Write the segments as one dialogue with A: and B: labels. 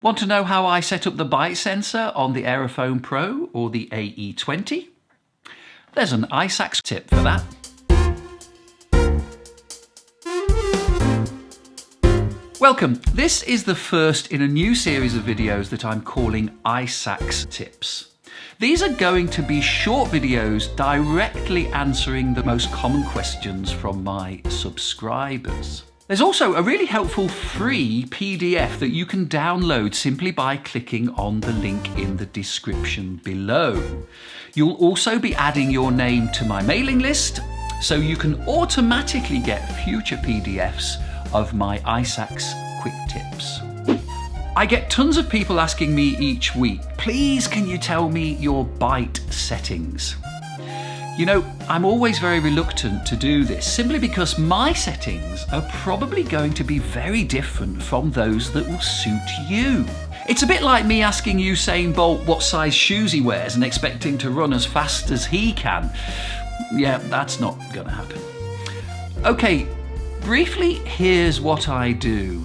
A: Want to know how I set up the bite sensor on the Aerophone Pro or the AE-20? There's an iSaxTip for that. Welcome. This is the first in a new series of videos that I'm calling iSaxTips. These are going to be short videos directly answering the most common questions from my subscribers. There's also a really helpful free PDF that you can download simply by clicking on the link in the description below. You'll also be adding your name to my mailing list, so you can automatically get future PDFs of my iSax quick tips. I get tons of people asking me each week, please can you tell me your bite settings? You know, I'm always very reluctant to do this simply because my settings are probably going to be very different from those that will suit you. It's a bit like me asking Usain Bolt what size shoes he wears and expecting to run as fast as he can. Yeah, that's not going to happen. Okay, briefly, here's what I do.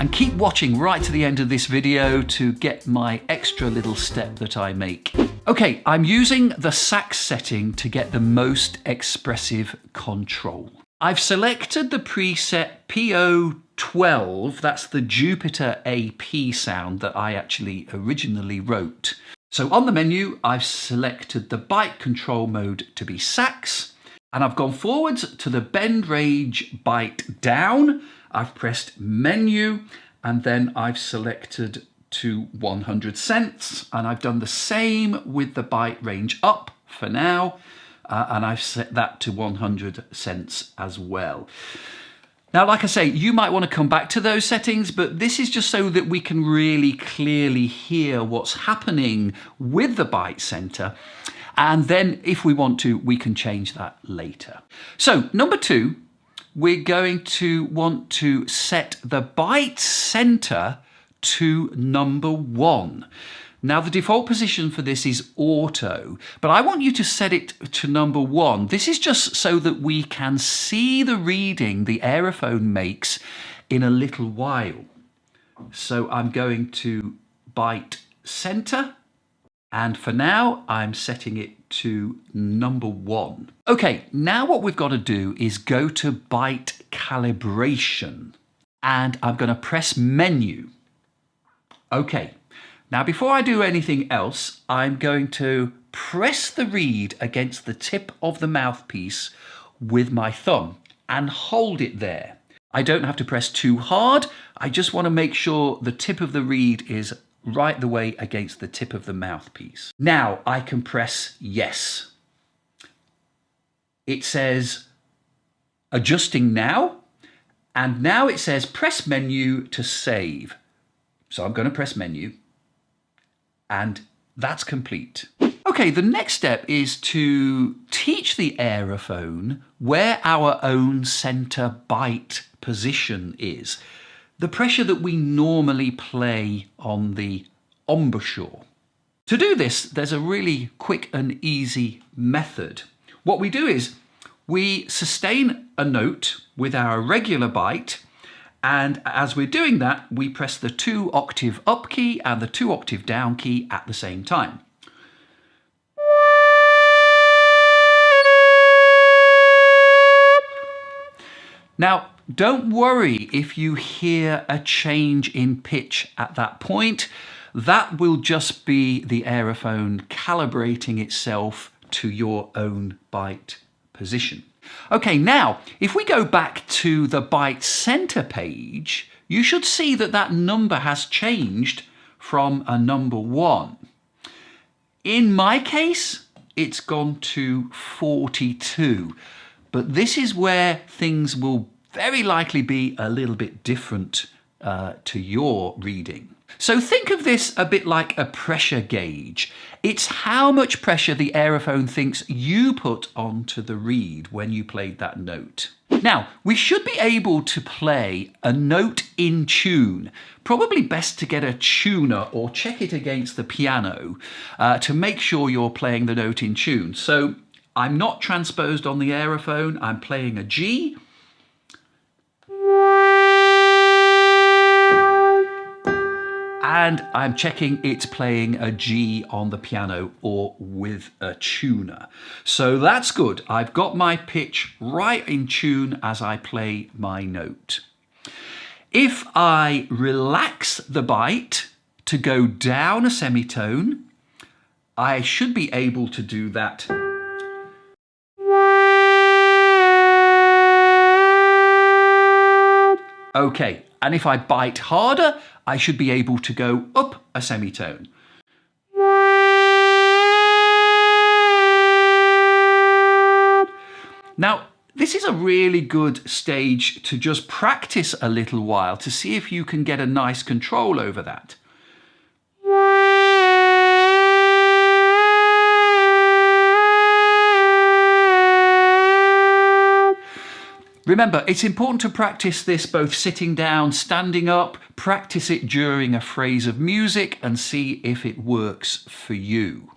A: And keep watching right to the end of this video to get my extra little step that I make. Okay, I'm using the sax setting to get the most expressive control. I've selected the preset PO12, that's the Jupiter AP sound that I actually originally wrote. So on the menu, I've selected the bite control mode to be sax, and I've gone forwards to the bend range bite down. I've pressed menu and then I've selected to 100 cents, and I've done the same with the bite range up for now, and I've set that to 100 cents as well. Now, like I say, you might want to come back to those settings, but this is just so that we can really clearly hear what's happening with the bite center. And then if we want to, we can change that later. So number 2, we're going to want to set the bite center to number 1. Now the default position for this is auto, but I want you to set it to number 1. This is just so that we can see the reading the Aerophone makes in a little while. So I'm going to bite center, and for now I'm setting it to number 1. Okay, now what we've got to do is go to bite calibration, and I'm going to press menu. Okay, now before I do anything else, I'm going to press the reed against the tip of the mouthpiece with my thumb and hold it there. I don't have to press too hard. I just want to make sure the tip of the reed is right the way against the tip of the mouthpiece. Now I can press yes. It says adjusting now, and now it says press menu to save. So I'm going to press menu, and that's complete. Okay, the next step is to teach the Aerophone where our own center bite position is. The pressure that we normally play on the embouchure. To do this, there's a really quick and easy method. What we do is we sustain a note with our regular bite, and as we're doing that, we press the 2 octave up key and the 2 octave down key at the same time. Now, don't worry if you hear a change in pitch at that point. That will just be the Aerophone calibrating itself to your own bite position. Okay, now, if we go back to the bite center page, you should see that that number has changed from a number 1. In my case, it's gone to 42. But this is where things will very likely be a little bit different to your reading. So think of this a bit like a pressure gauge. It's how much pressure the Aerophone thinks you put onto the reed when you played that note. Now, we should be able to play a note in tune. Probably best to get a tuner or check it against the piano to make sure you're playing the note in tune. So I'm not transposed on the Aerophone, I'm playing a G. and I'm checking it's playing a G on the piano or with a tuner. So that's good. I've got my pitch right in tune as I play my note. If I relax the bite to go down a semitone, I should be able to do that. Okay, and if I bite harder, I should be able to go up a semitone. Now, this is a really good stage to just practice a little while to see if you can get a nice control over that. Remember, it's important to practice this both sitting down, standing up, practice it during a phrase of music and see if it works for you.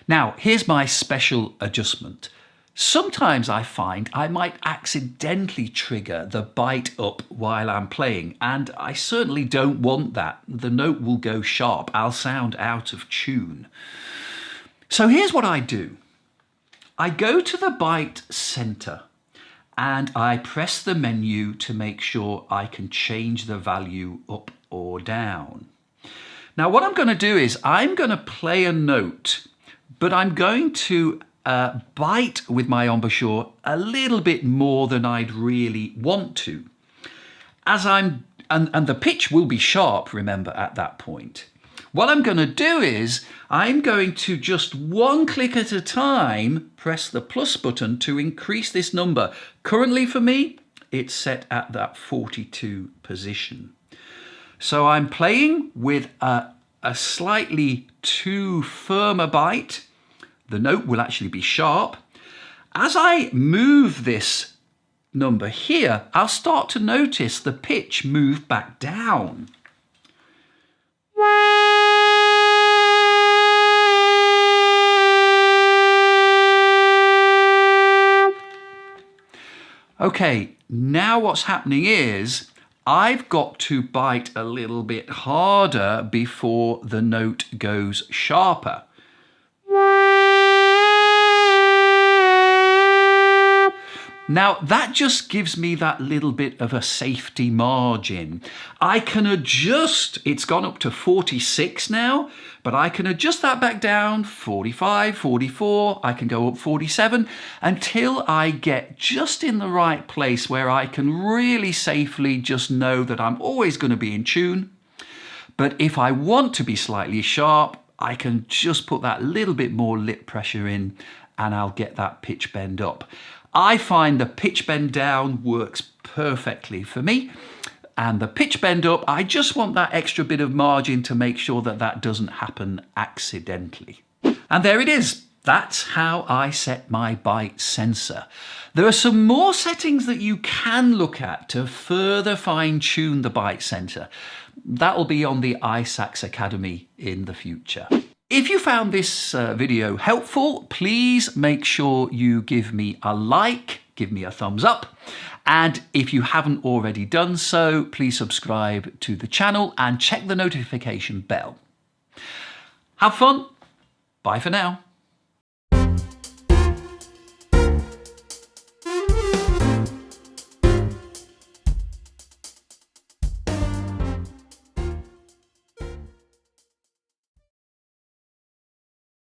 A: Now, here's my special adjustment. Sometimes I find I might accidentally trigger the bite up while I'm playing, and I certainly don't want that. The note will go sharp. I'll sound out of tune. So here's what I do. I go to the bite center and I press the menu to make sure I can change the value up or down. Now what I'm going to do is I'm going to play a note, but I'm going to bite with my embouchure a little bit more than I'd really want to. And the pitch will be sharp, remember, at that point. What I'm going to do is I'm going to just one click at a time press the plus button to increase this number. Currently for me, it's set at that 42 position. So I'm playing with a slightly too firm a bite. The note will actually be sharp. As I move this number here, I'll start to notice the pitch move back down. Okay, now what's happening is I've got to bite a little bit harder before the note goes sharper. Now that just gives me that little bit of a safety margin. I can adjust, it's gone up to 46 now, but I can adjust that back down, 45, 44, I can go up 47 until I get just in the right place where I can really safely just know that I'm always going to be in tune. But if I want to be slightly sharp, I can just put that little bit more lip pressure in and I'll get that pitch bend up. I find the pitch bend down works perfectly for me, and the pitch bend up, I just want that extra bit of margin to make sure that that doesn't happen accidentally. And there it is. That's how I set my bite sensor. There are some more settings that you can look at to further fine-tune the bite sensor. That'll be on the iSax.Academy in the future. If you found this video helpful, please make sure you give me a like, give me a thumbs up. And if you haven't already done so, please subscribe to the channel and check the notification bell. Have fun. Bye for now.